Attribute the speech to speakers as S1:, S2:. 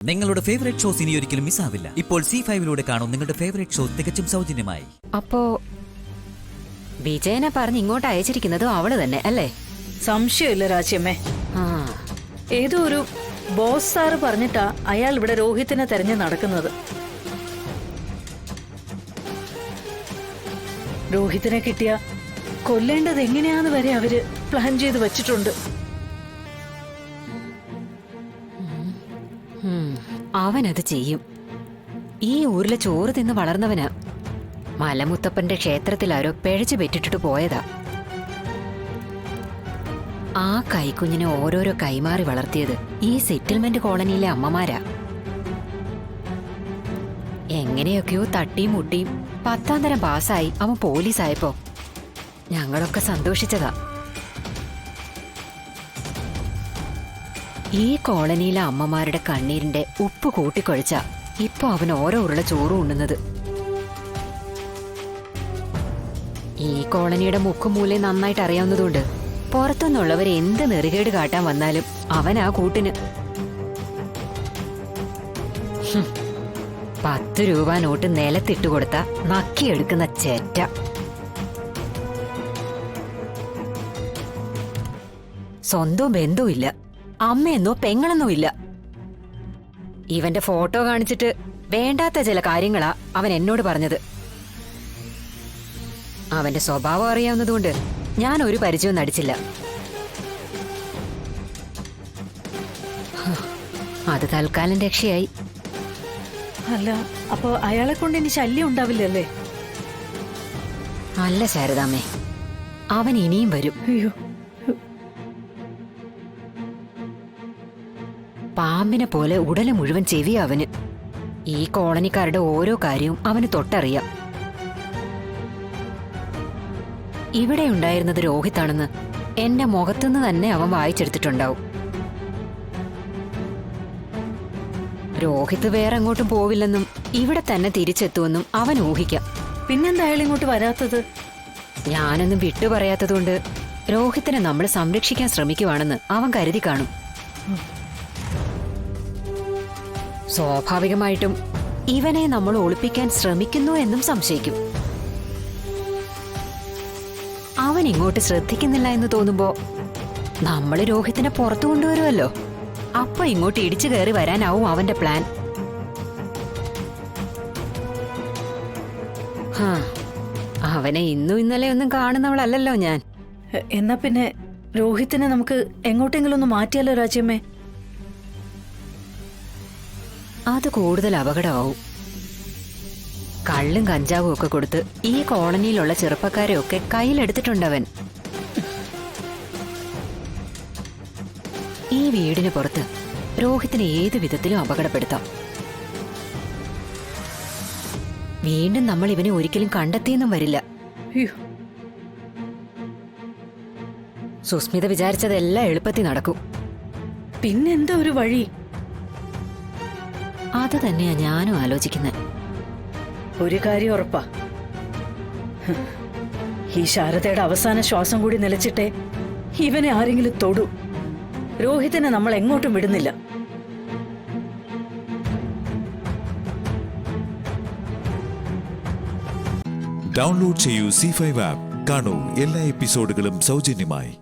S1: നിങ്ങളുടെ favourite shows ഇനി ഒരിക്കലും മിസ്സാവില്ല. ഇപ്പോൾ C5 കാണും നിങ്ങളുടെ ഫേവറേറ്റ് ഷോ തികച്ചും സൗജന്യമായി.
S2: അപ്പോ വിജയനെ പറഞ്ഞ് ഇങ്ങോട്ട് അയച്ചിരിക്കുന്നതും അവള് തന്നെ അല്ലേ?
S3: സംശയമില്ല രാജ്യമ്മേ.
S2: ആ,
S3: ഏതോ ഒരു ബോസ് സാറ് പറഞ്ഞിട്ടാ അയാൾ ഇവിടെ രോഹിത്തിനെ തെരഞ്ഞു നടക്കുന്നത്. രോഹിത്തിനെ കിട്ടിയ കൊല്ലേണ്ടത് എങ്ങനെയാന്ന് വരെ അവര് പ്ലാൻ ചെയ്ത് വെച്ചിട്ടുണ്ട്.
S2: അവനത് ചെയ്യും. ഈ ഊരിലെ ചോറ് തിന്ന് വളർന്നവന് മലമുത്തപ്പന്റെ ക്ഷേത്രത്തിലാരോ പിഴച്ചു പെറ്റിട്ടിട്ട് പോയതാ. ആ കൈക്കുഞ്ഞിനെ ഓരോരോ കൈമാറി വളർത്തിയത് ഈ സെറ്റിൽമെന്റ് കോളനിയിലെ അമ്മമാരാ. എങ്ങനെയൊക്കെയോ തട്ടിയും മുട്ടിയും 10ാം തരം പാസ്സായി അവൻ പോലീസായപ്പോ ഞങ്ങളൊക്കെ സന്തോഷിച്ചതാ. ഈ കോളനിയിലെ അമ്മമാരുടെ കണ്ണീരിന്റെ ഉപ്പ് കൂട്ടിക്കൊഴിച്ച ഇപ്പൊ അവൻ ഓരോ ഉരുള ചോറും ഉണ്ണുന്നത്. ഈ കോളനിയുടെ മുക്കും മൂലയും നന്നായിട്ട് അറിയാവുന്നതുകൊണ്ട് പുറത്തുനിന്നുള്ളവരെ എന്ത് നെറുകേട് കാട്ടാൻ വന്നാലും അവൻ ആ കൂട്ടിന്. 10 രൂപ നോട്ട് നിലത്തിട്ട് കൊടുത്ത നക്കിയെടുക്കുന്ന ചേറ്റ. സ്വന്തം ബന്ധുവില്ല, അമ്മയെന്നോ പെങ്ങളെന്നോ ഇല്ല. ഇവന്റെ ഫോട്ടോ കാണിച്ചിട്ട് വേണ്ടാത്ത ചില കാര്യങ്ങളാ അവൻ എന്നോട് പറഞ്ഞത്. അവന്റെ സ്വഭാവം അറിയാവുന്നതുകൊണ്ട് ഞാൻ ഒരു പരിചയവും നടിച്ചില്ല. അത് തൽക്കാലം രക്ഷയായി.
S3: അല്ല, അപ്പൊ അയാളെ കൊണ്ട് ഇനി ശല്യം ഉണ്ടാവില്ലല്ലേ?
S2: അല്ല ശാരദാമ്മേ, അവൻ ഇനിയും വരും.
S3: അയ്യോ,
S2: പാമ്പിനെ പോലെ ഉടല് മുഴുവൻ ചെവിയാ അവന്. ഈ കോളനിക്കാരുടെ ഓരോ കാര്യവും അവന് തൊട്ടറിയാം. ഇവിടെ ഉണ്ടായിരുന്നത് രോഹിത്താണെന്ന് എന്റെ മുഖത്തുനിന്ന് തന്നെ അവൻ വായിച്ചെടുത്തിട്ടുണ്ടാവും. രോഹിത്ത് വേറെ എങ്ങോട്ടും പോവില്ലെന്നും ഇവിടെ തന്നെ തിരിച്ചെത്തുമെന്നും അവൻ ഊഹിക്കാം.
S3: പിന്നെന്താ അയാൾ ഇങ്ങോട്ട് വരാത്തത്?
S2: ഞാനൊന്നും വിട്ടു പറയാത്തതുകൊണ്ട് രോഹിത്തിനെ നമ്മൾ സംരക്ഷിക്കാൻ ശ്രമിക്കുവാണെന്ന് അവൻ കരുതി കാണും. സ്വാഭാവികമായിട്ടും ഇവനെ നമ്മൾ ഒളിപ്പിക്കാൻ ശ്രമിക്കുന്നു എന്നും സംശയിക്കും. അവൻ ഇങ്ങോട്ട് ശ്രദ്ധിക്കുന്നില്ല എന്ന് തോന്നുമ്പോ നമ്മൾ രോഹിത്തിനെ പുറത്തു കൊണ്ടുവരുമല്ലോ. അപ്പൊ ഇങ്ങോട്ട് ഇടിച്ചു കയറി വരാനാവും അവന്റെ പ്ലാൻ. അവനെ ഇന്നും ഇന്നലെ ഒന്നും കാണുന്നവളല്ലോ ഞാൻ.
S3: എന്നാ പിന്നെ രോഹിത്തിനെ നമുക്ക് എങ്ങോട്ടെങ്കിലും ഒന്ന് മാറ്റിയാലോ രാജ്യമ്മേ?
S2: അത് കൂടുതൽ അപകടമാവും. കള്ളും കഞ്ചാവും ഒക്കെ കൊടുത്ത് ഈ കോളനിയിലുള്ള ചെറുപ്പക്കാരെ ഒക്കെ കയ്യിലെടുത്തിട്ടുണ്ടവൻ. ഈ വീടിന് പുറത്ത് രോഹിത്തിനെ ഏതു വിധത്തിലും അപകടപ്പെടുത്താം. വീണ്ടും നമ്മൾ ഇവനെ ഒരിക്കലും കണ്ടെത്തിയെന്നും വരില്ല. സുസ്മിത വിചാരിച്ചതെല്ലാം എളുപ്പത്തിൽ നടക്കും.
S3: പിന്നെന്താ ഒരു വഴി?
S2: അത് തന്നെയാ ഞാനും ആലോചിക്കുന്നത്.
S3: ഒരു കാര്യം ഉറപ്പാ, ഈ ശാരദയുടെ അവസാന ശ്വാസം കൂടി നിലച്ചിട്ടേ ഇവനെ ആരെങ്കിലും തൊടൂ. രോഹിത്തിനെ നമ്മൾ എങ്ങോട്ടും വിടുന്നില്ല.
S4: ഡൗൺലോഡ് ചെയ്യൂ C5 ആപ്പ്. കാണൂ എല്ലാ എപ്പിസോഡുകളും സൗജന്യമായി.